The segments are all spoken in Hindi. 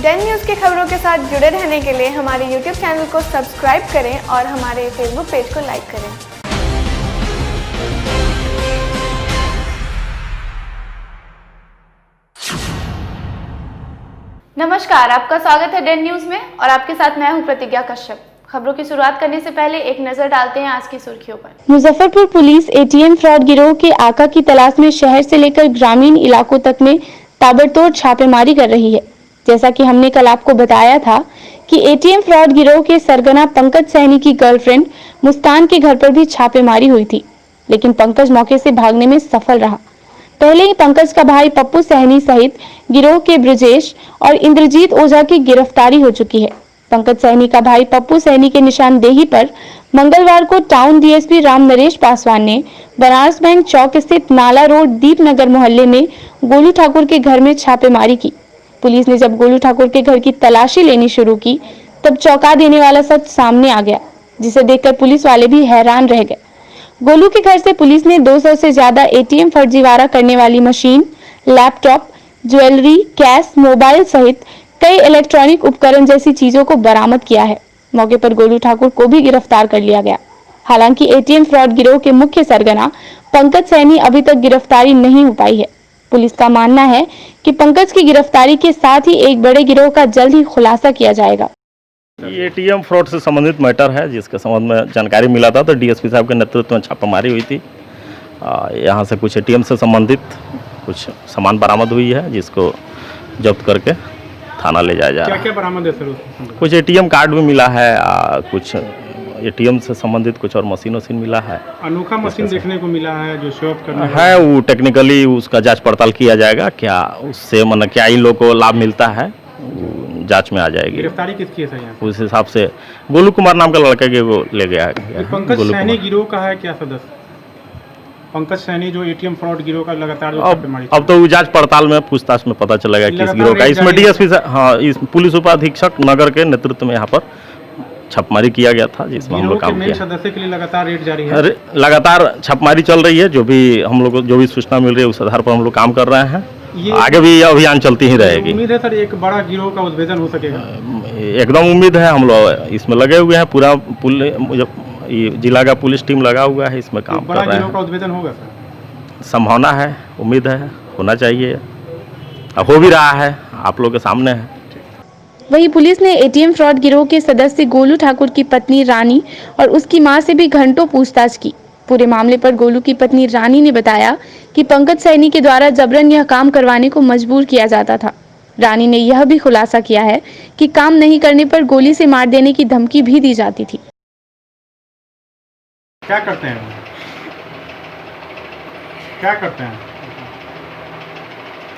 डेन न्यूज़ की खबरों के साथ जुड़े रहने के लिए हमारे YouTube चैनल को सब्सक्राइब करें और हमारे Facebook पेज को लाइक करें। नमस्कार, आपका स्वागत है डेन न्यूज़ में और आपके साथ मैं हूं प्रतिज्ञा कश्यप। खबरों की शुरुआत करने से पहले एक नजर डालते हैं आज की सुर्खियों पर। मुजफ्फरपुर पुलिस एटीएम फ्रॉड गिरोह के आका की तलाश में शहर से लेकर ग्रामीण इलाकों तक में ताबड़तोड़ छापेमारी कर रही है। जैसा कि हमने कल आपको बताया था कि एटीएम फ्रॉड गिरोह के सरगना पंकज सैनी की गर्लफ्रेंड मुस्कान के घर पर भी छापेमारी हुई थी, लेकिन पंकज मौके से भागने में सफल रहा। पहले ही पंकज का भाई पप्पू सैनी सहित गिरोह के ब्रजेश और इंद्रजीत ओझा की गिरफ्तारी हो चुकी है। पंकज सैनी का भाई पप्पू सैनी के निशानदेही पर मंगलवार को टाउन डीएसपी राम नरेश पासवान ने बनारस बैंक चौक स्थित नाला रोड दीपनगर मोहल्ले में गोलू ठाकुर के घर में छापेमारी की। पुलिस ने जब गोलू ठाकुर के घर की तलाशी लेनी शुरू की तब चौंका देने वाला सच सामने आ गया, जिसे देखकर पुलिस वाले भी हैरान रह गए। गोलू के घर से पुलिस ने 200 से ज्यादा एटीएम फर्जीवाड़ा करने वाली machine, laptop, jewellery, cash, mobile सहित कई इलेक्ट्रॉनिक उपकरण जैसी चीजों को बरामद किया है। मौके पर गोलू ठाकुर को भी गिरफ्तार कर लिया गया। हालांकि एटीएम फ्रॉड गिरोह के मुख्य सरगना पंकज सैनी अभी तक गिरफ्तारी नहीं हो पाई है। पुलिस का मानना है कि पंकज की गिरफ्तारी के साथ ही एक बड़े गिरोह का जल्द ही खुलासा किया जाएगा। ये एटीएम फ्रॉड से संबंधित मैटर है, जिसके संबंध में जानकारी मिला था तो डीएसपी साहब के नेतृत्व में छापामारी हुई थी। यहाँ से कुछ एटीएम से संबंधित कुछ सामान बरामद हुई है, जिसको जब्त करके थाना ले जाया जा रहा है। क्या बरामद है सर? कुछ एटीएम कार्ड भी मिला है, कुछ एटीएम से संबंधित कुछ और मशीन मिला है। अनोखा मशीन देखने को मिला है जो शो ऑफ करना है, वो टेक्निकली उसका जांच पड़ताल किया जाएगा। क्या उससे मतलब क्या इन लोगों को लाभ मिलता है, जांच में आ जाएगी। गिरफ्तारी किसकी है सर? उस हिसाब से गोलू कुमार नाम का लड़का के वो ले गया है। पंकज सैनी गिरोह का है क्या सदस्य? पंकज सैनी जो एटीएम फ्रॉड गिरोह का लगातार अब तो जांच पड़ताल में पूछताछ में पता चलेगा किस गिरोह का। इसमें डीएसपी इस पुलिस उपाधीक्षक नगर के नेतृत्व में यहाँ पर छापेमारी किया गया था, जिसमें हम लोग काम किया। सदस्य के लिए लगातार रेड जारी है, लगातार छापेमारी चल रही है। जो भी हम लोग जो भी सूचना मिल रही है उस आधार पर हम लोग काम कर रहे हैं। आगे भी यह अभियान चलती ही रहेगी। उम्मीद है सर एक बड़ा गिरोह का उद्भेदन हो सकेगा? एकदम उम्मीद है। हम लोग इसमें लगे हुए हैं, पूरा जिला का पुलिस टीम लगा हुआ है, इसमें काम कर रहे हैं। का उद्भेदन होगा सर? संभावना है, उम्मीद है, होना चाहिए, हो भी रहा है, आप लोग के सामने है। वहीं पुलिस ने एटीएम फ्रॉड गिरोह के सदस्य गोलू ठाकुर की पत्नी रानी और उसकी मां से भी घंटों पूछताछ की। पूरे मामले पर गोलू की पत्नी रानी ने बताया कि पंकज सैनी के द्वारा जबरन यह काम करवाने को मजबूर किया जाता था। रानी ने यह भी खुलासा किया है कि काम नहीं करने पर गोली से मार देने की धमकी भी दी जाती थी। क्या करते हैं? क्या करते हैं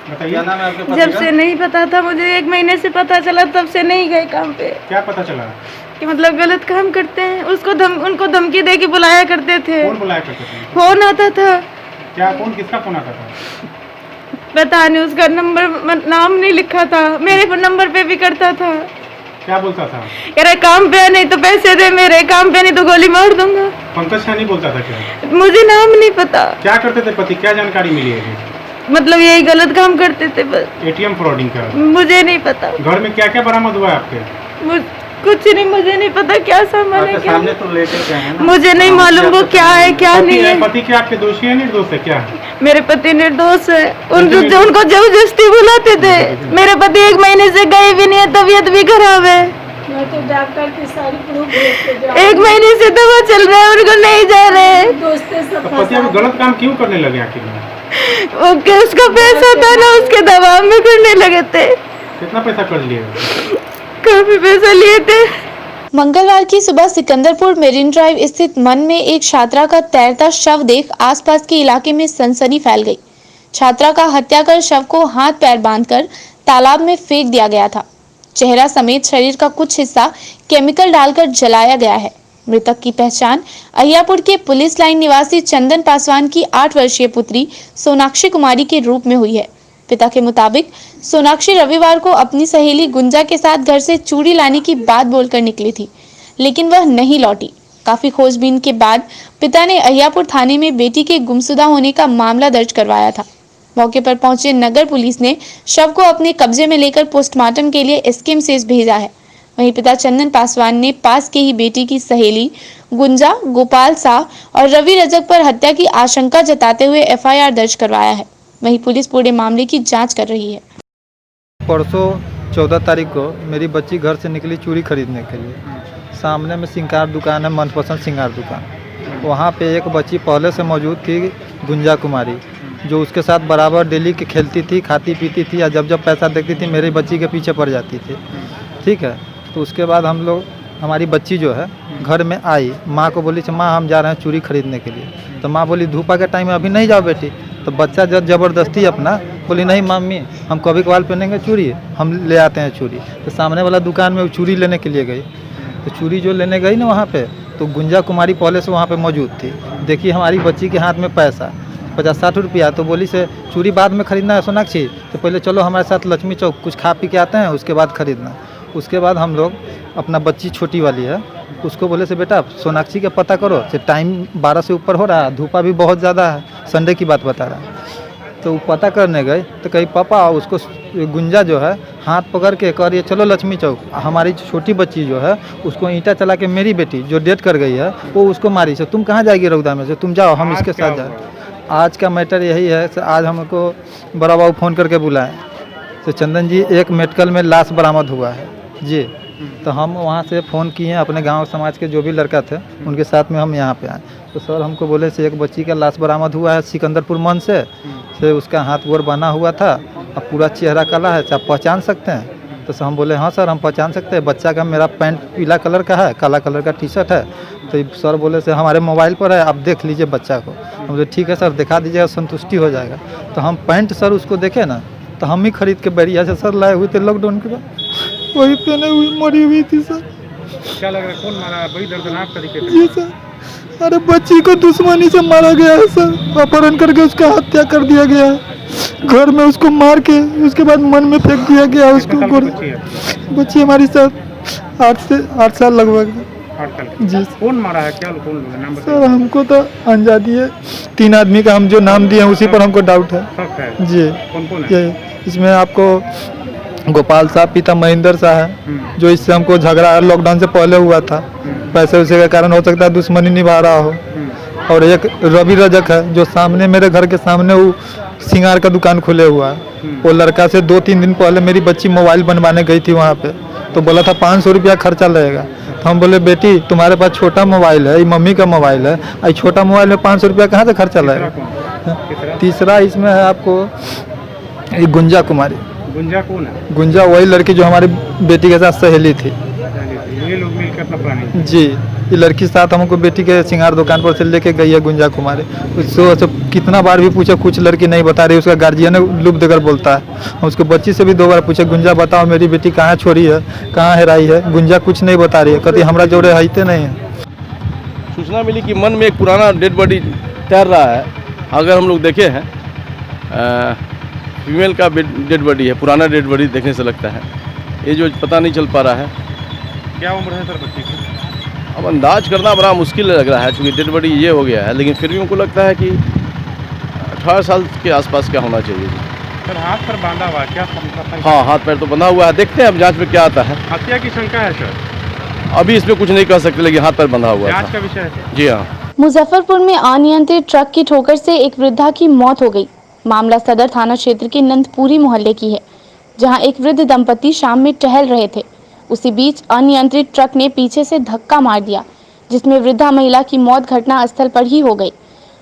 बताइए। जब से नहीं पता था, मुझे 1 महीने से पता चला, तब से नहीं गए काम पे। क्या पता चला? कि मतलब गलत काम करते हैं। उनको धमकी दे के बुलाया करते थे। कौन बुलाया करते थे? फोन आता था। क्या कौन किसका फोन आता था? पता नहीं, उसका नंबर नाम नहीं लिखा था, मेरे नंबर पे भी करता था। क्या बोलता था? कह रहा काम पे नहीं तो पैसे दे, मेरे काम पे नहीं तो गोली मार दूंगा। पंकज सैनी बोलता था क्या? मुझे नाम नहीं पता। क्या करते थे पति? क्या जानकारी मिली है? मतलब यही गलत काम करते थे बस। एटीएम फ्रॉडिंग का? मुझे नहीं पता। घर में क्या क्या बरामद हुआ है आपके? कुछ नहीं, मुझे नहीं पता क्या सामान है, क्या सामने तो लेके गए हैं ना? मुझे नहीं मालूम वो क्या है क्या नहीं है। पति क्या आपके दोषी है निर्दोष है क्या? मेरे पति निर्दोष है। उनको जबरदस्ती बुलाते थे। मेरे पति 1 महीने से गए भी नहीं है, तबीयत भी खराब है। मैं तो डॉक्टर की सारी प्रूफ 1 महीने से दवा चल रहा है, उनको नहीं जा रहे। पति अभी गलत काम क्यों करने लगे आखिर? ओके, उसका पैसा था ना, उसके दबाव में करने लगे थे। कितना पैसा कर लिए? काफी पैसा लिए थे। मंगलवार की सुबह सिकंदरपुर मेरीन ड्राइव स्थित मन में एक छात्रा का तैरता शव देख आसपास के इलाके में सनसनी फैल गई। छात्रा का हत्या कर शव को हाथ पैर बांधकर तालाब में फेंक दिया गया था। चेहरा समेत शरीर का कुछ हिस्सा केमिकल डालकर जलाया गया है। मृतक की पहचान अहियापुर के पुलिस लाइन निवासी चंदन पासवान की 8 वर्षीय पुत्री सोनाक्षी कुमारी के रूप में हुई है। पिता के मुताबिक सोनाक्षी रविवार को अपनी सहेली गुंजा के साथ घर से चूड़ी लाने की बात बोलकर निकली थी, लेकिन वह नहीं लौटी। काफी खोजबीन के बाद पिता ने अहियापुर थाने में बेटी के गुमशुदा होने का मामला दर्ज करवाया था। मौके पर पहुंचे नगर पुलिस ने शव को अपने कब्जे में लेकर पोस्टमार्टम के लिए एसकेएमसीएच भेजा है। वहीं पिता चंदन पासवान ने पास के ही बेटी की सहेली गुंजा, गोपाल शाह और रवि रजक पर हत्या की आशंका जताते हुए एफआईआर दर्ज करवाया है। वहीं पुलिस पूरे मामले की जांच कर रही है। परसों 14 तारीख को मेरी बच्ची घर से निकली चूड़ी खरीदने के लिए। सामने में श्रृंगार दुकान है, मनपसंद श्रृंगार दुकान। वहाँ पे एक बच्ची पहले से मौजूद थी, गुंजा कुमारी, जो उसके साथ बराबर डेली के खेलती थी, खाती पीती थी, या जब जब पैसा देखती थी मेरी बच्ची के पीछे पड़ जाती थी। ठीक है, तो उसके बाद हम लोग, हमारी बच्ची जो है घर में आई, माँ को बोली माँ हम जा रहे हैं चूड़ी खरीदने के लिए। तो माँ बोली धूपा के टाइम में अभी नहीं जाओ बेटी। तो बच्चा जब ज़बरदस्ती अपना बोली नहीं मम्मी हम कभी कभार पहनेंगे चूड़ी, हम ले आते हैं चूड़ी। तो सामने वाला दुकान में चूड़ी लेने के लिए गई। तो चूड़ी जो लेने गई ना वहाँ पे, तो गुंजा कुमारी पहले से वहाँ पे मौजूद थी। देखिए हमारी बच्ची के हाथ में पैसा 50-60 रुपया। तो बोली से चूड़ी बाद में खरीदना है सोनाक्षी, तो पहले चलो हमारे साथ लक्ष्मी चौक कुछ खा पी के आते हैं, उसके बाद खरीदना। उसके बाद हम लोग अपना बच्ची छोटी वाली है उसको बोले से बेटा सोनाक्षी का पता करो, से टाइम 12 से ऊपर हो रहा है, धूपा भी बहुत ज़्यादा है, संडे की बात बता रहा है। तो वो पता करने गए तो कहीं पापा उसको गुंजा जो है हाथ पकड़ के कह रही है चलो लक्ष्मी चौक। हमारी छोटी बच्ची जो है उसको ईंटा चला के मेरी बेटी जो डेट कर गई है वो उसको मारी से तुम कहाँ जाएगी रौदा में से, तुम जाओ हम इसके साथ जाए। आज का मैटर यही है, आज हमको बड़ा बाबू फ़ोन करके बुलाए तो चंदन जी एक मेडिकल में लाश बरामद हुआ है जी। तो हम वहाँ से फ़ोन किए अपने गांव समाज के जो भी लड़का थे उनके साथ में हम यहाँ पे आए। तो सर हमको बोले से एक बच्ची का लाश बरामद हुआ है सिकंदरपुर मन से उसका हाथ गोर बना हुआ था और पूरा चेहरा काला है, आप पहचान सकते हैं? तो सर हम बोले हाँ सर हम पहचान सकते हैं, बच्चा का मेरा पैंट पीला कलर का है, काला कलर का टी शर्ट है। तो सर बोले से हमारे मोबाइल पर है आप देख लीजिए बच्चा को। हम बोले ठीक है सर दिखा दीजिएगा, संतुष्टि हो जाएगा। तो हम पैंट सर उसको देखे ना तो हम ही खरीद के बैरिया से सर लाए हुए थे लॉकडाउन के बाद, वही पहने हुई मरी हुई थी सर। क्या लग रहा है कौन मारा? बड़ी दर्दनाक तरीके से। जी सर, अरे बच्ची को दुश्मनी से मारा गया है सर, अपहरण करके उसका हत्या कर दिया गया है, घर में उसको मार के उसके बाद मन में फेंक दिया गया उसको। बच्ची हमारी सर 8 साल लगभग। 8 साल जी। कौन मारा है? क्या कौन लोग नाम बताइए? सर हमको तो अंजादी है, 3 आदमी का हम जो नाम दिए हैं उसी पर हमको डाउट है जी। कौन है? इसमें आपको गोपाल साहब, पिता महेंद्र शाह है जो इससे हमको झगड़ा लॉकडाउन से पहले हुआ था, पैसे उसे के कारण हो सकता है दुश्मनी निभा रहा हो। और एक रवि रजक है जो सामने मेरे घर के सामने वो श्रृंगार का दुकान खुले हुआ है। वो लड़का से 2-3 दिन पहले मेरी बच्ची मोबाइल बनवाने गई थी वहाँ पे, तो बोला था 500 रुपया खर्चा लगेगा। तो हम बोले बेटी तुम्हारे पास छोटा मोबाइल है, ये मम्मी का मोबाइल है, आई छोटा मोबाइल में 500 रुपया कहाँ से खर्चा लगेगा? तीसरा इसमें है आपको ये गुंजा कुमारी। गुंजा कौन है? गुंजा वही लड़की जो हमारी बेटी के साथ सहेली थी। ये लोग मिलकर अपना प्लानिंग जी, ये लड़की साथ हमको बेटी के श्रृंगार दुकान पर से लेके गई है गुंजा कुमारी। उससे कितना बार भी पूछा कुछ लड़की नहीं बता रही, उसका गार्जियन लुप देकर बोलता है। हम उसको बच्ची से भी 2 बार पूछे गुंजा बताओ मेरी बेटी कहाँ छोड़ी है, कहाँ हेराई है, गुंजा कुछ नहीं बता रही है, कहती हमारा जोड़े हईते नहीं है। सूचना मिली कि मन में एक पुराना डेड बॉडी तैर रहा है। अगर हम लोग देखे हैं फीमेल का डेड बॉडी है, पुराना डेड बॉडी देखने से लगता है, ये जो पता नहीं चल पा रहा है। क्या उम्र है सर बच्ची की? अब अंदाज करना बड़ा मुश्किल लग रहा है क्योंकि डेड बॉडी ये हो गया है, लेकिन फिर भी हमको लगता है कि 18 साल के आसपास का होना चाहिए। सर हाथ पर बांधा हुआ क्या? हाँ हाथ पैर तो बंधा हुआ है, देखते हैं अब जांच में क्या आता है। हत्या की शंका है सर? अभी इसमें कुछ नहीं कह सकते, लेकिन हाथ पैर बंधा हुआ जांच था। का विषय है जी हाँ। मुजफ्फरपुर में अनियंत्रित ट्रक की ठोकर से एक वृद्धा की मौत हो गई। मामला सदर थाना क्षेत्र के नंदपुरी मोहल्ले की है, जहां एक वृद्ध दंपति शाम में टहल रहे थे। उसी बीच अनियंत्रित ट्रक ने पीछे से धक्का मार दिया, जिसमें वृद्धा महिला की मौत घटना स्थल पर ही हो गई।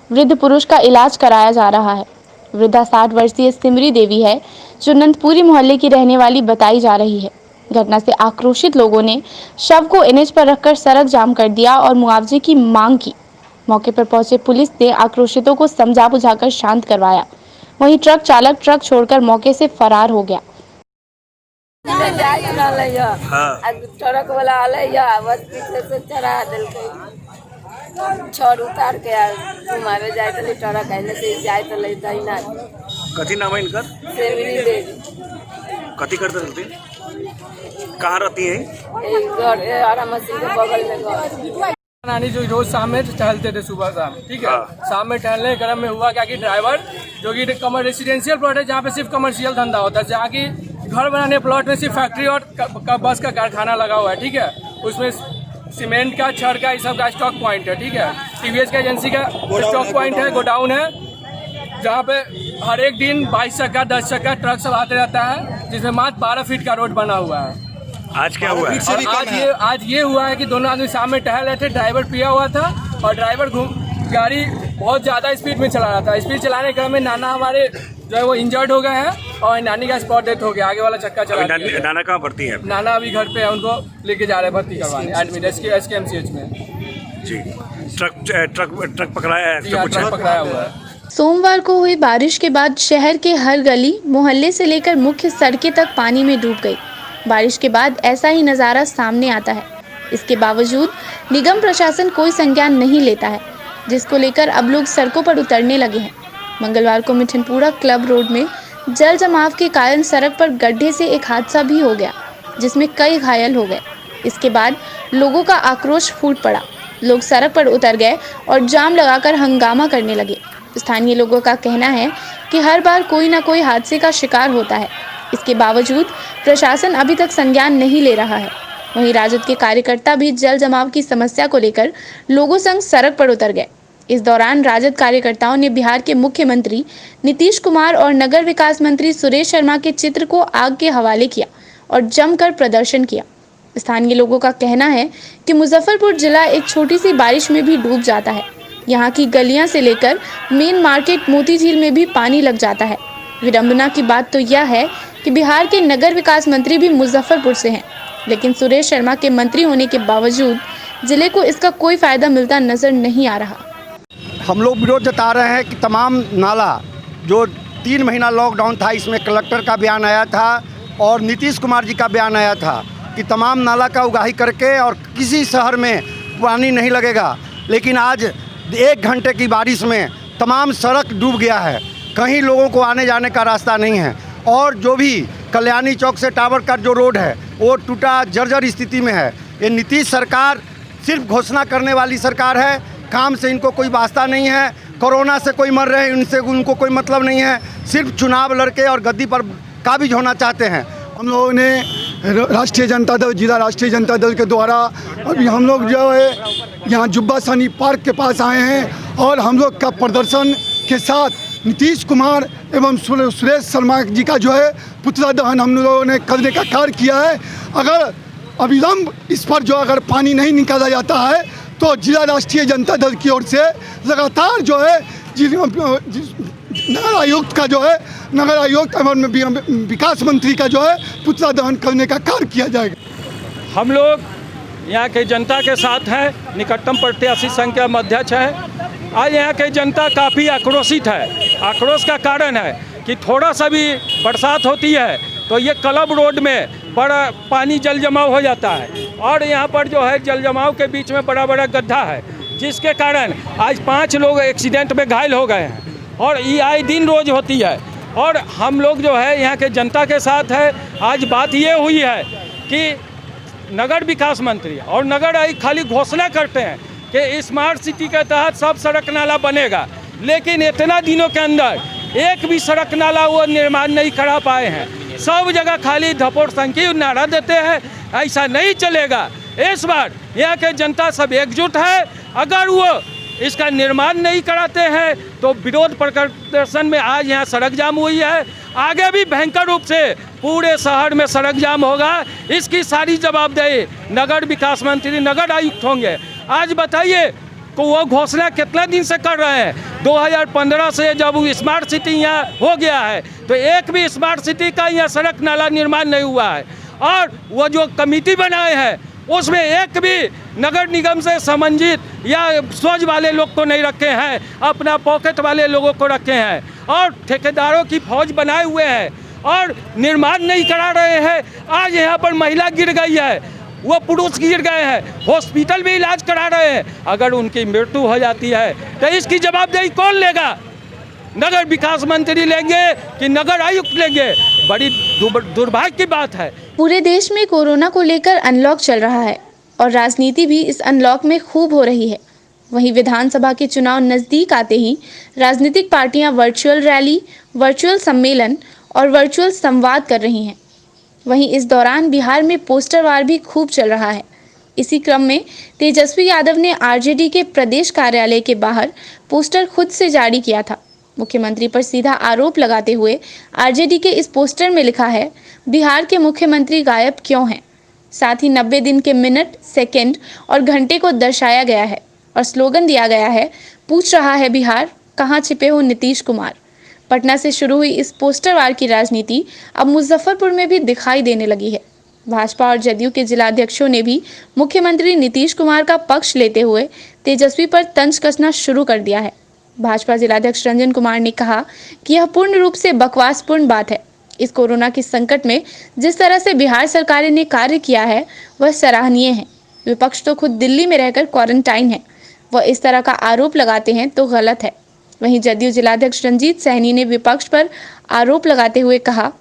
वृद्ध पुरुष का इलाज कराया जा रहा है। वृद्धा 60 वर्षीय सिमरी देवी है, जो नंदपुरी मोहल्ले की रहने वाली बताई जा रही है। घटना से आक्रोशित लोगों ने शव को एनएच पर रखकर सड़क जाम कर दिया और मुआवजे की मांग की। मौके पर पहुंचे पुलिस ने आक्रोशितों को समझा बुझाकर शांत करवाया। वहीं ट्रक चालक ट्रक छोड़कर मौके से फरार हो गया। ट्रक वाला बस पीछे से चढ़ा दिलके, छड़ उतार के तुम्हारे जाए तो ट्रक आने से जाए तो ले दहिना। कथी नाम है इनका? सिमरी देवी। कथी करते रहते? कहाँ रहती है? घर आरा मशीन के बगल में घर। नानी जो रोज शाम में टहलते थे सुबह शाम, ठीक है। शाम में टहलने क्रम में हुआ क्या कि ड्राइवर जो कि रेसिडेंशियल प्लॉट है जहाँ पे सिर्फ कमर्शियल धंधा होता है, जहाँ की घर बनाने प्लॉट में सिर्फ फैक्ट्री और बस का कारखाना लगा हुआ है, ठीक है। उसमें सीमेंट का, छड़ का, इस सब का स्टॉक पॉइंट है, ठीक है। टीवीएस का एजेंसी का स्टॉक पॉइंट है, गोडाउन है, जहाँ पे हर एक दिन 22 चक्का 10 चक्का ट्रक सब आते रहता है, जिसमें मात्र 12 फीट का रोड बना हुआ है। आज क्या हुआ है? और आज ये हुआ है कि दोनों आदमी सामने टहल रहे थे, ड्राइवर पिया हुआ था और ड्राइवर गाड़ी बहुत ज़्यादा स्पीड में चला रहा था। स्पीड चलाने के क्रम में नाना हमारे जो है वो इंजर्ड हो गए हैं और नानी का स्पॉट डेथ हो गया, आगे वाला चक्का चला गया। नाना कहाँ भर्ती है? नाना अभी घर पे है, उनको लेके जा रहे हैं भर्ती करवाने एडमिट SKMCH में। जी, ट्रक पकड़ाया है? ट्रक पकड़ाया हुआ है। सोमवार को हुई बारिश के बाद शहर के हर गली मोहल्ले से लेकर मुख्य सड़कें तक पानी में डूब गई। बारिश के बाद ऐसा ही नज़ारा सामने आता है। इसके बावजूद निगम प्रशासन कोई संज्ञान नहीं लेता है, जिसको लेकर अब लोग सड़कों पर उतरने लगे हैं। मंगलवार को मिठनपुरा क्लब रोड में जल जमाव के कारण सड़क पर गड्ढे से एक हादसा भी हो गया, जिसमें कई घायल हो गए। इसके बाद लोगों का आक्रोश फूट पड़ा। लोग सड़क पर उतर गए और जाम लगाकर हंगामा करने लगे। स्थानीय लोगों का कहना है कि हर बार कोई ना कोई हादसे का शिकार होता है, इसके बावजूद प्रशासन अभी तक संज्ञान नहीं ले रहा है। वहीं राजद के कार्यकर्ता भी जल जमाव की समस्या को लेकर लोगों संग सड़क पर उतर गए। इस दौरान राजद कार्यकर्ताओं ने बिहार के मुख्यमंत्री नीतीश कुमार और नगर विकास मंत्री सुरेश शर्मा के चित्र को आग के हवाले किया और जमकर प्रदर्शन किया। स्थानीय लोगों का कहना है कि मुजफ्फरपुर जिला एक छोटी सी बारिश में भी डूब जाता है। यहाँ की गलियां से लेकर मेन मार्केट मोती झील में भी पानी लग जाता है। विडंबना की बात तो यह है कि बिहार के नगर विकास मंत्री भी मुजफ्फरपुर से हैं, लेकिन सुरेश शर्मा के मंत्री होने के बावजूद जिले को इसका कोई फायदा मिलता नजर नहीं आ रहा। हम लोग विरोध जता रहे हैं कि तमाम नाला जो 3 महीना लॉकडाउन था, इसमें कलेक्टर का बयान आया था और नीतीश कुमार जी का बयान आया था कि तमाम नाला का उगाही करके और किसी शहर में पानी नहीं लगेगा। लेकिन आज 1 घंटे की बारिश में तमाम सड़क डूब गया है, कहीं लोगों को आने जाने का रास्ता नहीं है। और जो भी कल्याणी चौक से टावर का जो रोड है वो टूटा जर्जर स्थिति में है। ये नीतीश सरकार सिर्फ घोषणा करने वाली सरकार है, काम से इनको कोई वास्ता नहीं है। कोरोना से कोई मर रहे हैं, उनसे उनको कोई मतलब नहीं है, सिर्फ चुनाव लड़के और गद्दी पर काबिज होना चाहते हैं। हम लोगों ने राष्ट्रीय जनता दल, जिला राष्ट्रीय जनता दल के द्वारा अभी हम लोग जो है यहाँ जुब्बा सानी पार्क के पास आए हैं और हम लोग का प्रदर्शन के साथ नीतीश कुमार एवं सुरेश शर्मा जी का जो है पुतला दहन हम लोगों ने करने का कार्य किया है। अगर अविलंब इस पर जो अगर पानी नहीं निकाला जाता है तो जिला राष्ट्रीय जनता दल की ओर से लगातार जो है नगर आयुक्त का जो है नगर आयुक्त एवं विकास मंत्री का जो है पुतला दहन करने का कार्य किया जाएगा। हम लोग यहाँ के जनता के साथ हैं, निकटतम प्रत्याशी संघ के अध्यक्ष हैं। आज यहाँ की जनता काफ़ी आक्रोशित है। आक्रोश का कारण है कि थोड़ा सा भी बरसात होती है तो ये क्लब रोड में बड़ा पानी जल जमाव हो जाता है और यहाँ पर जो है जल जमाव के बीच में बड़ा बड़ा गड्ढा है, जिसके कारण आज 5 लोग एक्सीडेंट में घायल हो गए हैं और ये आए दिन रोज होती है। और हम लोग जो है यहाँ के जनता के साथ है। आज बात ये हुई है कि नगर विकास मंत्री और नगर आयुक्त खाली घोषणा करते हैं कि स्मार्ट सिटी के तहत सब सड़क नाला बनेगा, लेकिन इतना दिनों के अंदर एक भी सड़क नाला वो निर्माण नहीं करा पाए हैं। सब जगह खाली धपोड़ संकी नारा देते हैं। ऐसा नहीं चलेगा। इस बार यहाँ के जनता सब एकजुट है। अगर वो इसका निर्माण नहीं कराते हैं तो विरोध प्रदर्शन में आज यहाँ सड़क जाम हुई है। आगे भी भयंकर रूप से पूरे शहर में सड़क जाम होगा। इसकी सारी जवाबदेही नगर विकास मंत्री, नगर आयुक्त होंगे। आज बताइए कि वो घोषणा कितना दिन से कर रहे हैं। 2015 से जब स्मार्ट सिटी यहाँ हो गया है तो एक भी स्मार्ट सिटी का यहाँ सड़क नाला निर्माण नहीं हुआ है। और वो जो कमेटी बनाए हैं उसमें एक भी नगर निगम से संबंधित या सोच वाले लोग को नहीं रखे हैं, अपना पॉकेट वाले लोगों को रखे हैं और ठेकेदारों की फौज बनाए हुए हैं और निर्माण नहीं करा रहे हैं। आज यहाँ पर महिला गिर गई है, वो पुरुष गिर गए हैं, हॉस्पिटल में इलाज करा रहे हैं। अगर उनकी मृत्यु हो जाती है तो इसकी जवाबदेही कौन लेगा? नगर विकास मंत्री लेंगे कि नगर आयुक्त लेंगे? बड़ी दुर्भाग्य की बात है। पूरे देश में कोरोना को लेकर अनलॉक चल रहा है और राजनीति भी इस अनलॉक में खूब हो रही है। वहीं विधानसभा के चुनाव नजदीक आते ही राजनीतिक पार्टियां वर्चुअल रैली, वर्चुअल सम्मेलन और वर्चुअल संवाद कर रही हैं। वहीं इस दौरान बिहार में पोस्टर वार भी खूब चल रहा है। इसी क्रम में तेजस्वी यादव ने आरजेडी के प्रदेश कार्यालय के बाहर पोस्टर खुद से जारी किया था। मुख्यमंत्री पर सीधा आरोप लगाते हुए आरजेडी के इस पोस्टर में लिखा है, बिहार के मुख्यमंत्री गायब क्यों हैं। साथ ही 90 दिन के मिनट, सेकंड और घंटे को दर्शाया गया है और स्लोगन दिया गया है, पूछ रहा है बिहार, कहाँ छिपे हो नीतीश कुमार। पटना से शुरू हुई इस पोस्टर वार की राजनीति अब मुजफ्फरपुर में भी दिखाई देने लगी है। भाजपा और जदयू के जिलाध्यक्षों ने भी मुख्यमंत्री नीतीश कुमार का पक्ष लेते हुए तेजस्वी पर तंज कसना शुरू कर दिया है। भाजपा जिलाध्यक्ष रंजन कुमार ने कहा कि यह पूर्ण रूप से बकवासपूर्ण बात है। इस कोरोना के संकट में जिस तरह से बिहार सरकार ने कार्य किया है वह सराहनीय है। विपक्ष तो खुद दिल्ली में रहकर क्वारंटाइन है, वह इस तरह का आरोप लगाते हैं तो गलत है। वहीं जदयू जिलाध्यक्ष रंजीत सहनी ने विपक्ष पर आरोप लगाते हुए कहा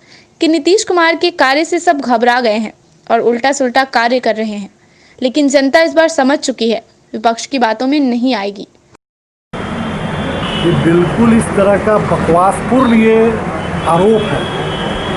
कि नीतीश कुमार के कार्य से सब घबरा गए हैं और उल्टा सुल्टा कार्य कर रहे हैं, लेकिन जनता इस बार समझ चुकी है, विपक्ष की बातों में नहीं आएगी। ये बिल्कुल इस तरह का बकवासपूर्ण ये आरोप है।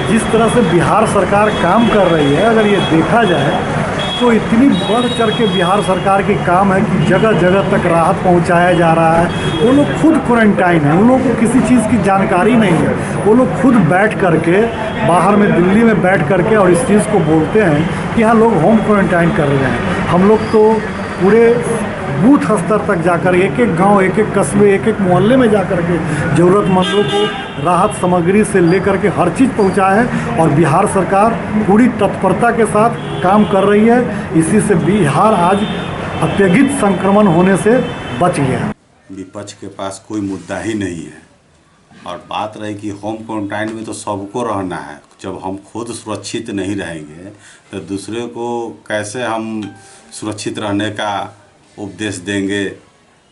जिस तरह से बिहार सरकार काम कर रही है, अगर ये देखा जाए तो इतनी बढ़ चढ़ के बिहार सरकार की काम है कि जगह जगह तक राहत पहुंचाया जा रहा है। वो लोग खुद क्वारंटाइन है, उन लोगों को किसी चीज़ की जानकारी नहीं है। वो लोग खुद बैठ करके बाहर में दिल्ली में बैठ करके और इस चीज़ को बोलते हैं कि यहाँ लोग होम क्वारंटाइन कर रहे हैं। हम लोग तो पूरे बूथ स्तर तक जाकर एक एक गांव, एक एक कस्बे, एक एक मोहल्ले में जाकर के ज़रूरतमंदों को राहत सामग्री से लेकर के हर चीज़ पहुंचा है और बिहार सरकार पूरी तत्परता के साथ काम कर रही है। इसी से बिहार आज अत्यधिक संक्रमण होने से बच गया है। विपक्ष के पास कोई मुद्दा ही नहीं है और बात रही कि होम क्वारंटाइन में तो सबको रहना है। जब हम खुद सुरक्षित नहीं रहेंगे तो दूसरे को कैसे हम सुरक्षित रहने का उपदेश देंगे।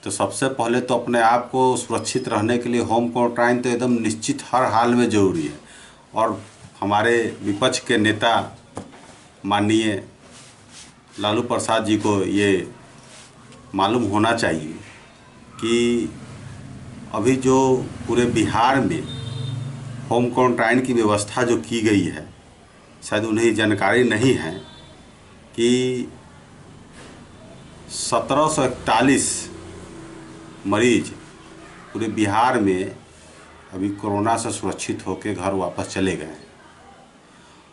तो सबसे पहले तो अपने आप को सुरक्षित रहने के लिए होम क्वारंटाइन तो एकदम निश्चित हर हाल में ज़रूरी है। और हमारे विपक्ष के नेता माननीय लालू प्रसाद जी को ये मालूम होना चाहिए कि अभी जो पूरे बिहार में होम क्वारंटाइन की व्यवस्था जो की गई है, शायद उन्हें जानकारी नहीं है कि 1741 मरीज पूरे बिहार में अभी कोरोना से सुरक्षित होकर घर वापस चले गए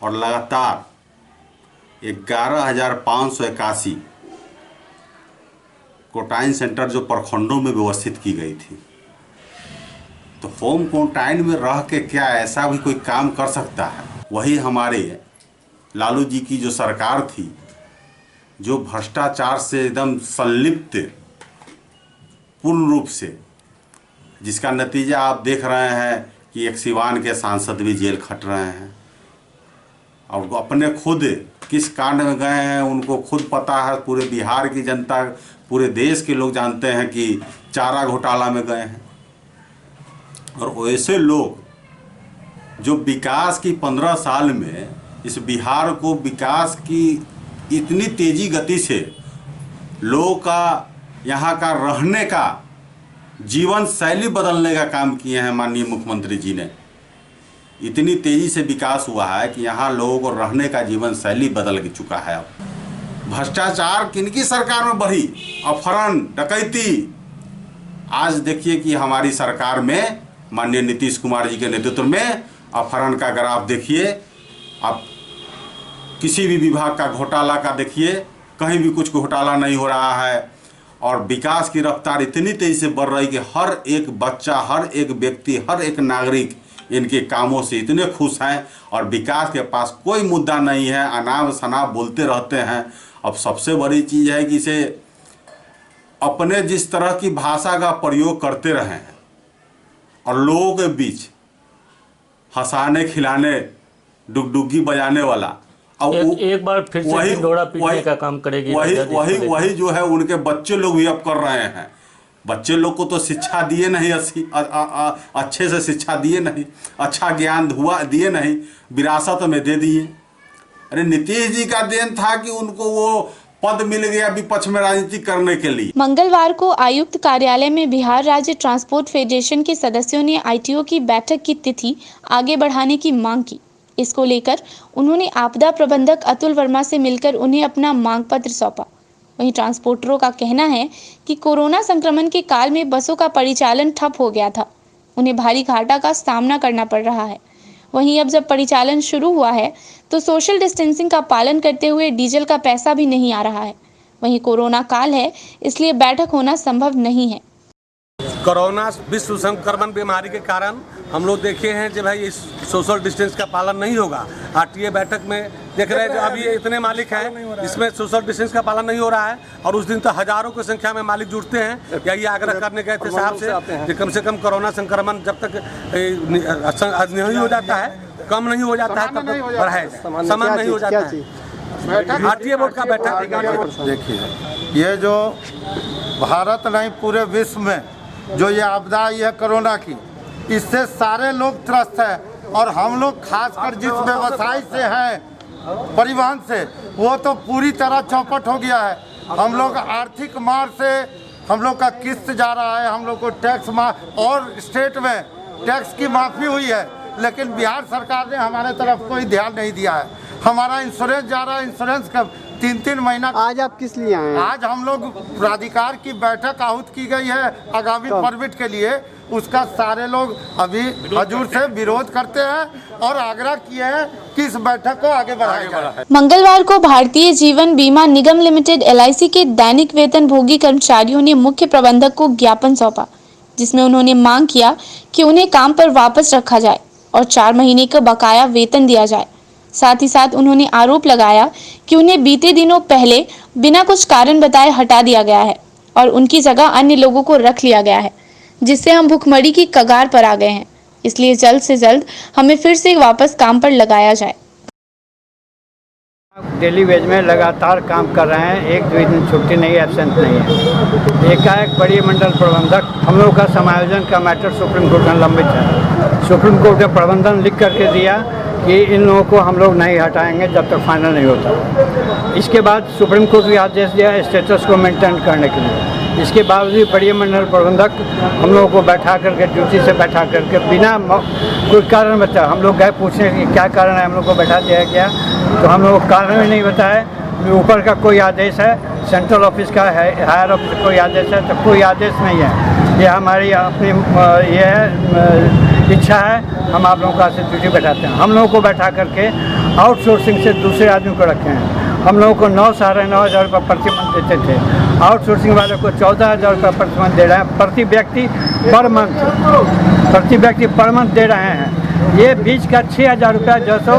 और लगातार 11,581 क्वारंटाइन सेंटर जो प्रखंडों में व्यवस्थित की गई थी। तो होम क्वारंटाइन में रह के क्या ऐसा भी कोई काम कर सकता है? वही हमारे लालू जी की जो सरकार थी, जो भ्रष्टाचार से एकदम संलिप्त पूर्ण रूप से, जिसका नतीजा आप देख रहे हैं कि एक सिवान के सांसद भी जेल खट रहे हैं और अपने खुद किस कांड में गए हैं उनको खुद पता है। पूरे बिहार की जनता, पूरे देश के लोग जानते हैं कि चारा घोटाला में गए हैं। और वैसे लोग जो विकास की 15 साल में इस बिहार को विकास की इतनी तेजी गति से लोगों का यहाँ का रहने का जीवन शैली बदलने का काम किए हैं माननीय मुख्यमंत्री जी ने। इतनी तेजी से विकास हुआ है कि यहाँ लोगों को रहने का जीवन शैली बदल चुका है। अब भ्रष्टाचार किनकी सरकार में बढ़ी, अपहरण, डकैती। आज देखिए कि हमारी सरकार में माननीय नीतीश कुमार जी के नेतृत्व में अपहरण का ग्राफ देखिए, आप किसी भी विभाग का घोटाला का देखिए, कहीं भी कुछ घोटाला नहीं हो रहा है। और विकास की रफ्तार इतनी तेज़ी से बढ़ रही कि हर एक बच्चा, हर एक व्यक्ति, हर एक नागरिक इनके कामों से इतने खुश हैं और विकास के पास कोई मुद्दा नहीं है। अनाप शनाप बोलते रहते हैं। अब सबसे बड़ी चीज़ है कि इसे अपने जिस तरह की भाषा का प्रयोग करते रहे हैं और लोगों के बीच हंसाने, खिलाने, डुगडुगी बजाने वाला, अब एक बार फिर से डोरा पीटने का काम करेगी। वही जो है उनके बच्चे लोग भी अब कर रहे हैं। बच्चे लोग को तो शिक्षा दिए नहीं, अच्छे से शिक्षा दिए नहीं, अच्छा ज्ञान हुआ दिए नहीं, विरासत में दे दिए। अरे नीतीश जी का देन था कि उनको वो पद मिल गया विपक्ष में राजनीति करने के लिए। मंगलवार को आयुक्त कार्यालय में बिहार राज्य ट्रांसपोर्ट फेडरेशन के सदस्यों ने आईटीओ की बैठक की तिथि आगे बढ़ाने की मांग की। इसको लेकर उन्होंने आपदा प्रबंधक अतुल वर्मा से मिलकर उन्हें अपना मांग पत्र सौंपा। वहीं ट्रांसपोर्टरों का कहना है कि कोरोना संक्रमण के काल में बसों का परिचालन ठप हो गया था, उन्हें भारी घाटा का सामना करना पड़ रहा है। वहीं अब जब परिचालन शुरू हुआ है तो सोशल डिस्टेंसिंग का पालन करते हुए डीजल का पैसा भी नहीं आ रहा है। वहीं कोरोना काल है, इसलिए बैठक होना संभव नहीं है। कोरोना विश्व संक्रमण बीमारी के कारण हम लोग देखे हैं कि भाई इस सोशल डिस्टेंस का पालन नहीं होगा। आरटीए बैठक में देख रहे हैं जो अभी इतने मालिक हैं, इसमें सोशल डिस्टेंस का पालन नहीं हो रहा है और उस दिन तो हजारों की संख्या में मालिक जुड़ते हैं। या ये आग्रह करने गए थे साहब से कि कम से कम कोरोना संक्रमण जब तक नहीं हो जाता है, कम नहीं हो जाता है, तब तक बढ़ाया जाए, समान नहीं हो जाता है। आरटीए बोर्ड का बैठक देखिए, ये जो भारत नहीं पूरे विश्व में जो ये आपदा आई है कोरोना की, इससे सारे लोग त्रस्त हैं और हम लोग खासकर जिस व्यवसाय से हैं परिवहन से, वो तो पूरी तरह चौपट हो गया है। हम लोग आर्थिक मार से हम लोग का किस्त जा रहा है, हम लोग को टैक्स और स्टेट में टैक्स की माफ़ी हुई है, लेकिन बिहार सरकार ने हमारे तरफ कोई ध्यान नहीं दिया है। हमारा इंश्योरेंस जा रहा है, इंश्योरेंस का 3-3 महीना। आज आप किस लिए आए हैं? आज हम लोग प्राधिकार की बैठक आहूत की गई है आगामी परमिट के लिए, उसका सारे लोग अभी हजूर से विरोध करते हैं और आग्रह किए हैं कि इस बैठक को आगे बढ़ाया जाए। मंगलवार को भारतीय जीवन बीमा निगम लिमिटेड LIC के दैनिक वेतन भोगी कर्मचारियों ने मुख्य प्रबंधक को ज्ञापन सौंपा, जिसमें उन्होंने मांग किया कि उन्हें काम पर वापस रखा जाए और 4 महीने का बकाया वेतन दिया जाए। साथ ही साथ उन्होंने आरोप लगाया कि उन्हें बीते दिनों पहले बिना कुछ कारण बताए हटा दिया गया है और उनकी जगह अन्य लोगों को रख लिया गया है, जिससे हम भुखमरी की कगार पर आ गए हैं। इसलिए जल्द से जल्द हमें फिर से वापस काम पर लगाया जाए। डेली वेज में लगातार काम कर रहे हैं, 1-2 दिन छुट्टी नहीं, एब्सेंट नहीं है। एकाएक बड़ी मंडल प्रबंधक, हम लोग का समायोजन का मैटर सुप्रीम कोर्ट में लंबित है। सुप्रीम कोर्ट ने प्रबंधन लिख करके दिया कि इन लोगों को हम लोग नहीं हटाएंगे जब तक फाइनल नहीं होता। इसके बाद सुप्रीम कोर्ट भी आदेश दिया स्टेटस को मेंटेन करने के लिए। इसके बावजूद बड़ी मंडल प्रबंधक हम लोगों को बैठा करके ड्यूटी से बैठा करके बिना कोई कारण बताया, हम लोग गए पूछने कि क्या कारण है, हम लोग को बैठा दिया गया, तो हम लोग को कारण भी नहीं बताया। ऊपर का कोई आदेश है, सेंट्रल ऑफिस का है, हायर ऑफिस का कोई आदेश है, तो कोई आदेश नहीं है। ये हमारी अपनी ये है इच्छा है, हम आप लोगों का ड्यूटी बैठाते हैं। हम लोगों को बैठा करके आउटसोर्सिंग से दूसरे आदमी को रखे हैं। हम लोगों को 9,9,500 रुपये प्रति मंथ देते थे, आउटसोर्सिंग वाले को 14,000 रुपये प्रति मंथ दे रहे हैं, प्रति व्यक्ति पर मंथ दे रहे हैं। ये बीच का 6,000 रुपया जो सो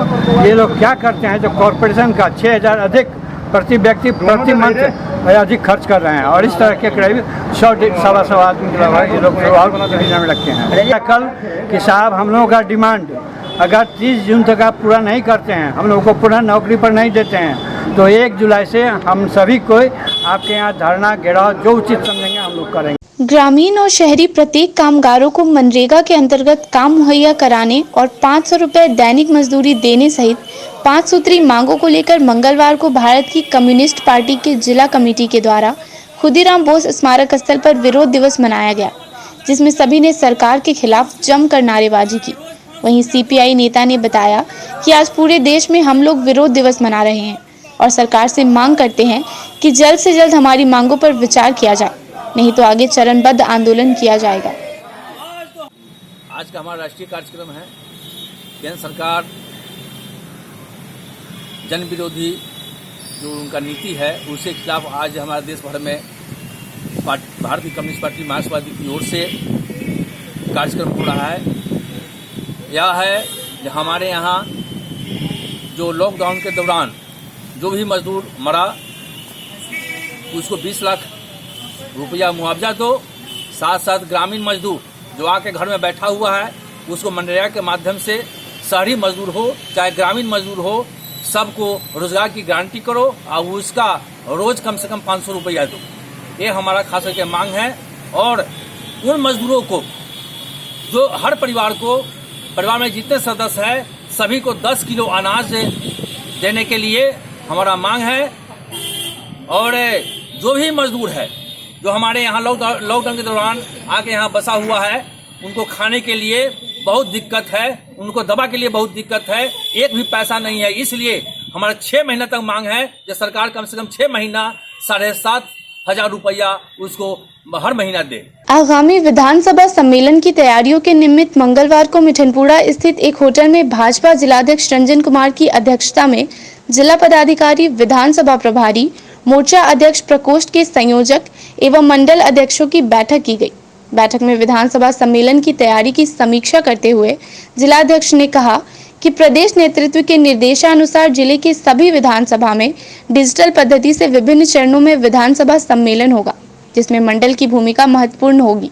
ये लोग क्या करते हैं, जो कॉरपोरेशन का 6,000 अधिक प्रति व्यक्ति प्रति मंथ अधिक खर्च कर रहे हैं और इस तरह के करीब 100-125 आदमी के अलावा ये लोग और योजना में रखे हैं। कल कि साहब हम लोगों का डिमांड अगर 30 जून तक आप पूरा नहीं करते हैं, हम लोगों को पुनः नौकरी पर नहीं देते हैं, तो 1 जुलाई से हम सभी को आपके यहाँ धरना घेराव जो उचित समझेंगे हम लोग करेंगे। ग्रामीण और शहरी प्रत्येक कामगारों को मनरेगा के अंतर्गत काम मुहैया कराने और 500 रुपये दैनिक मजदूरी देने सहित 5 सूत्री मांगों को लेकर मंगलवार को भारत की कम्युनिस्ट पार्टी के जिला कमेटी के द्वारा खुदीराम बोस स्मारक स्थल पर विरोध दिवस मनाया गया, जिसमें सभी ने सरकार के खिलाफ जमकर नारेबाजी की। वहीं CPI नेता ने बताया कि आज पूरे देश में हम लोग विरोध दिवस मना रहे हैं और सरकार से मांग करते हैं कि जल्द से जल्द हमारी मांगों पर विचार किया जाए, नहीं तो आगे चरणबद्ध आंदोलन किया जाएगा। आज का हमारा राष्ट्रीय कार्यक्रम है। केंद्र सरकार जन विरोधी जो उनका नीति है उसके खिलाफ आज हमारे देश भर में भारतीय कम्युनिस्ट पार्टी मार्क्सवादी की ओर से कार्यक्रम हो रहा है। यह है कि हमारे यहाँ जो लॉकडाउन के दौरान जो भी मजदूर मरा उसको 20 लाख रुपया मुआवजा दो, साथ साथ ग्रामीण मजदूर जो आके घर में बैठा हुआ है उसको मनरेगा के माध्यम से शहरी मजदूर हो चाहे ग्रामीण मजदूर हो सबको रोजगार की गारंटी करो और उसका रोज कम से कम 500 रुपया दो। ये हमारा खास करके मांग है। और उन मजदूरों को जो हर परिवार में जितने सदस्य हैं सभी को 10 किलो अनाज देने के लिए हमारा मांग है। और जो भी मजदूर है जो हमारे यहाँ लॉकडाउन के दौरान आके यहाँ बसा हुआ है, उनको खाने के लिए बहुत दिक्कत है, उनको दवा के लिए बहुत दिक्कत है, एक भी पैसा नहीं है। इसलिए हमारा 6 महीना तक मांग है कि सरकार कम से कम 6 महीना 7,500 रुपया उसको हर महीना दे। आगामी विधानसभा सम्मेलन की तैयारियों के निमित्त मंगलवार को मिठनपुरा स्थित एक होटल में भाजपा जिलाध्यक्ष रंजन कुमार की अध्यक्षता में जिला पदाधिकारी, विधानसभा प्रभारी, मोर्चा अध्यक्ष, प्रकोष्ठ के संयोजक एवं मंडल अध्यक्षों की बैठक की गई। बैठक में विधानसभा सम्मेलन की तैयारी की समीक्षा करते हुए जिलाध्यक्ष ने कहा कि प्रदेश नेतृत्व के निर्देशानुसार जिले के सभी विधानसभा में डिजिटल पद्धति से विभिन्न चरणों में विधानसभा सम्मेलन होगा, जिसमें मंडल की भूमिका महत्वपूर्ण होगी।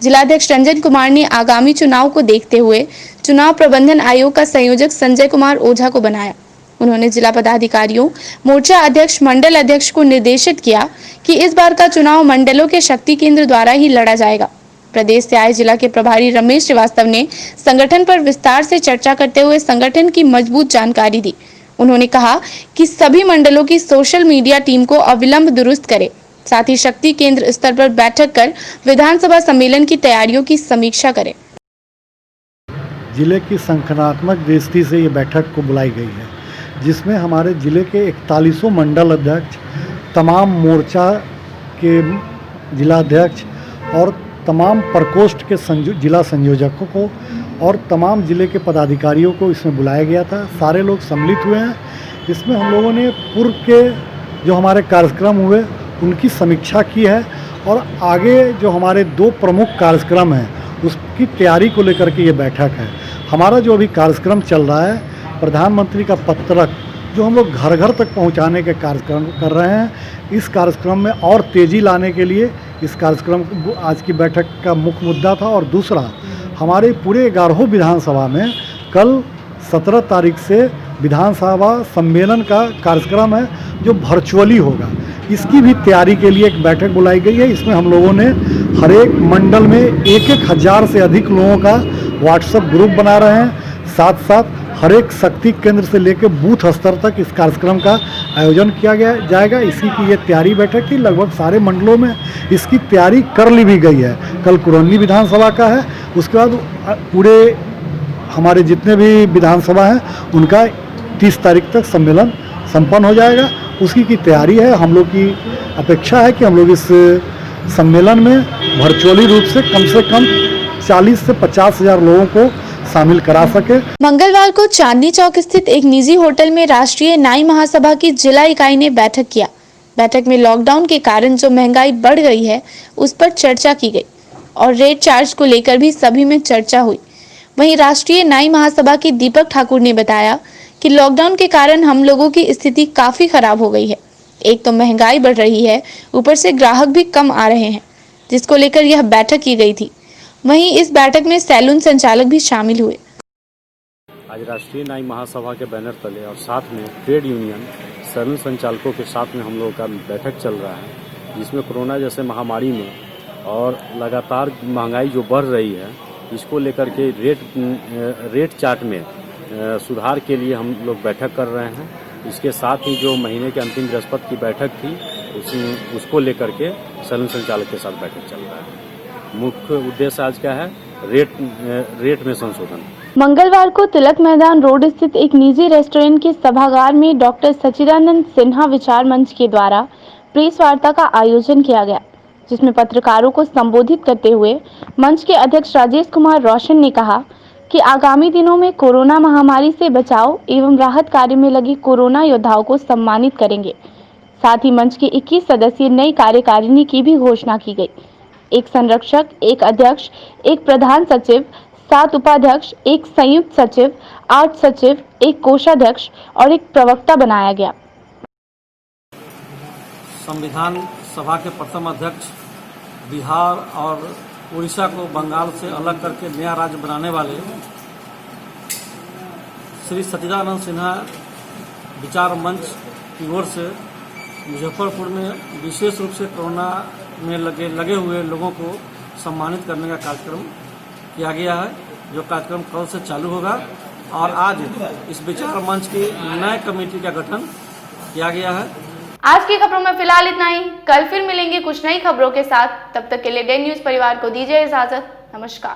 जिलाध्यक्ष रंजन कुमार ने आगामी चुनाव को देखते हुए चुनाव प्रबंधन आयोग का संयोजक संजय कुमार ओझा को बनाया। उन्होंने जिला पदाधिकारियों, मोर्चा अध्यक्ष, मंडल अध्यक्ष को निर्देशित किया कि इस बार का चुनाव मंडलों के शक्ति केंद्र द्वारा ही लड़ा जाएगा। प्रदेश से आए जिला के प्रभारी रमेश श्रीवास्तव ने संगठन पर विस्तार से चर्चा करते हुए संगठन की मजबूत जानकारी दी। उन्होंने कहा कि सभी मंडलों की सोशल मीडिया टीम को अविलंब दुरुस्त करे, साथ ही शक्ति केंद्र स्तर पर बैठक कर विधानसभा सम्मेलन की तैयारियों की समीक्षा करें। जिले की संगठनात्मक दृष्टि से ये बैठक को बुलाई गई है, जिसमें हमारे जिले के 41 मंडल अध्यक्ष, तमाम मोर्चा के जिलाध्यक्ष और तमाम प्रकोष्ठ के जिला संयोजकों को और तमाम जिले के पदाधिकारियों को इसमें बुलाया गया था। सारे लोग सम्मिलित हुए हैं। इसमें हम लोगों ने पूर्व के जो हमारे कार्यक्रम हुए उनकी समीक्षा की है और आगे जो हमारे 2 प्रमुख कार्यक्रम हैं उसकी तैयारी को लेकर के ये बैठक है। हमारा जो अभी कार्यक्रम चल रहा है, प्रधानमंत्री का पत्रक जो हम लोग घर घर तक पहुंचाने के कार्यक्रम कर रहे हैं, इस कार्यक्रम में और तेज़ी लाने के लिए इस कार्यक्रम आज की बैठक का मुख्य मुद्दा था। और दूसरा, हमारे पूरे 11 विधानसभा में कल 17 तारीख से विधानसभा सम्मेलन का कार्यक्रम है जो वर्चुअली होगा। इसकी भी तैयारी के लिए एक बैठक बुलाई गई है। इसमें हम लोगों ने हर एक मंडल में 1-1 हज़ार से अधिक लोगों का व्हाट्सएप ग्रुप बना रहे हैं। साथ साथ हर एक शक्ति केंद्र से लेकर बूथ स्तर तक इस कार्यक्रम का आयोजन किया जाएगा। इसी की ये तैयारी बैठक थी। लगभग सारे मंडलों में इसकी तैयारी कर ली भी गई है। कल कुरौनी विधानसभा का है, उसके बाद पूरे हमारे जितने भी विधानसभा हैं उनका 30 तारीख तक सम्मेलन संपन्न हो जाएगा। उसकी की तैयारी है। हम लोग की अपेक्षा है कि हम लोग इस सम्मेलन में वर्चुअली रूप से कम 40 से 50 हज़ार लोगों को शामिल करा सके। मंगलवार को चांदनी चौक स्थित एक निजी होटल में राष्ट्रीय नाई महासभा की जिला इकाई ने बैठक किया। बैठक में लॉकडाउन के कारण जो महंगाई बढ़ गई है उस पर चर्चा की गई और रेट चार्ज को लेकर भी सभी में चर्चा हुई। वहीं राष्ट्रीय नाई महासभा के दीपक ठाकुर ने बताया कि लॉकडाउन के कारण हम लोगों की स्थिति काफी खराब हो गई है। एक तो महंगाई बढ़ रही है, ऊपर से ग्राहक भी कम आ रहे हैं, जिसको लेकर यह बैठक की गई थी। वहीं इस बैठक में सैलून संचालक भी शामिल हुए। आज राष्ट्रीय नाई महासभा के बैनर तले और साथ में ट्रेड यूनियन सैलून संचालकों के साथ में हम लोगों का बैठक चल रहा है, जिसमें कोरोना जैसे महामारी में और लगातार महंगाई जो बढ़ रही है इसको लेकर के रेट चार्ट में सुधार के लिए हम लोग बैठक कर रहे हैं। इसके साथ ही जो महीने के अंतिम बृहस्पति की बैठक थी उसको लेकर के सैलून संचालक के साथ बैठक चल रहा है। मुख्य उद्देश्य आज क्या है, रेट में संशोधन। मंगलवार को तिलक मैदान रोड स्थित एक निजी रेस्टोरेंट के सभागार में डॉक्टर सच्चिदानंद सिन्हा विचार मंच के द्वारा प्रेस वार्ता का आयोजन किया गया, जिसमें पत्रकारों को संबोधित करते हुए मंच के अध्यक्ष राजेश कुमार रोशन ने कहा कि आगामी दिनों में कोरोना महामारी से बचाव एवं राहत कार्य में लगे कोरोना योद्धाओं को सम्मानित करेंगे। साथ ही मंच की 21 सदस्यीय नई कार्यकारिणी की भी घोषणा की गई। एक संरक्षक, एक अध्यक्ष, एक प्रधान सचिव, 7 उपाध्यक्ष, एक संयुक्त सचिव, 8 सचिव, एक कोषाध्यक्ष और एक प्रवक्ता बनाया गया। संविधान सभा के प्रथम अध्यक्ष, बिहार और उड़ीसा को बंगाल से अलग करके नया राज्य बनाने वाले श्री सच्चिदानंद सिन्हा विचार मंच की ओर से मुजफ्फरपुर में विशेष रूप से कोरोना में लगे हुए लोगों को सम्मानित करने का कार्यक्रम किया गया है, जो कार्यक्रम कल से चालू होगा। और आज इस विचार मंच की नए कमेटी का गठन किया गया है। आज की खबरों में फिलहाल इतना ही। कल फिर मिलेंगे कुछ नई खबरों के साथ। तब तक के लिए डे न्यूज परिवार को दीजिए इजाजत। नमस्कार।